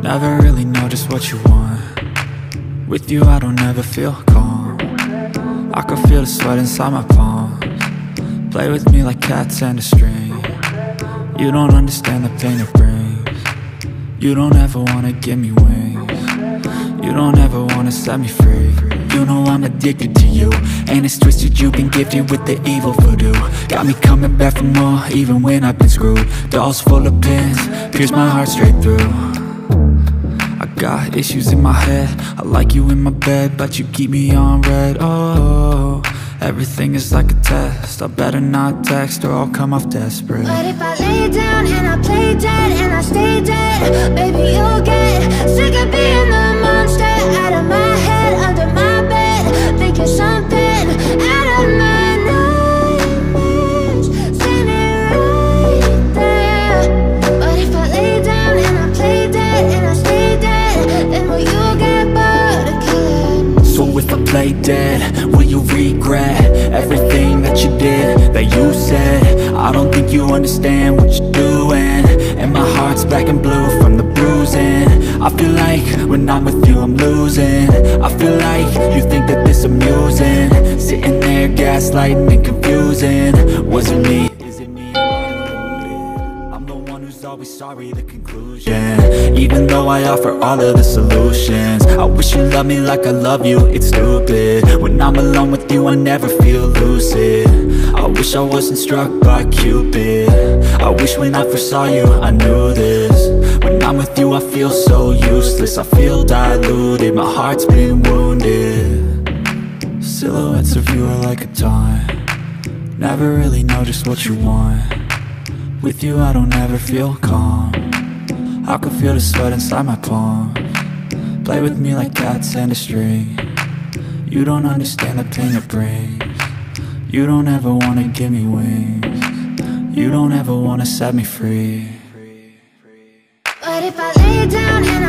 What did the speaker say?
Never really know just what you want. With you I don't ever feel calm. I can feel the sweat inside my palms. Play with me like cats and a string. You don't understand the pain it brings. You don't ever wanna give me wings. You don't ever wanna set me free. You know I'm addicted to you, and it's twisted, you've been gifted with the evil voodoo. Got me coming back for more, even when I've been screwed. Dolls full of pins, pierce my heart straight through. I got issues in my head, I like you in my bed, but you keep me on red. Oh, everything is like a test, I better not text or I'll come off desperate. But if I lay down and I play dead and I stay dead, baby you'll get sick of being the monster out of my head, under my bed, thinking something out of my nightmares, standing right there. But if I lay down and I play dead and I stay dead, then will you get bored of killing? So if I play dead, will you regret everything that you did, that you said? I don't think you understand what you're doing, and my heart's black and blue from the bruising. I feel like when I'm with you I'm losing. I feel like you think that this amusing, sitting there gaslighting and confusing. Was it me? Is it me? I'm the one who's always sorry, the conclusion. Even though I offer all of the solutions, I wish you loved me like I love you, it's stupid. When I'm alone with you I never feel lucid. I wish I wasn't struck by Cupid. I wish when I first saw you I knew this. When I'm with you I feel so useless, I feel diluted, my heart's been wounded. Silhouettes of you are like a taunt. Never really know just what you want. With you I don't ever feel calm. I can feel the sweat inside my palms. Play with me like cats and a string. You don't understand the pain it brings. You don't ever wanna give me wings. You don't ever wanna set me free. But if I lay down and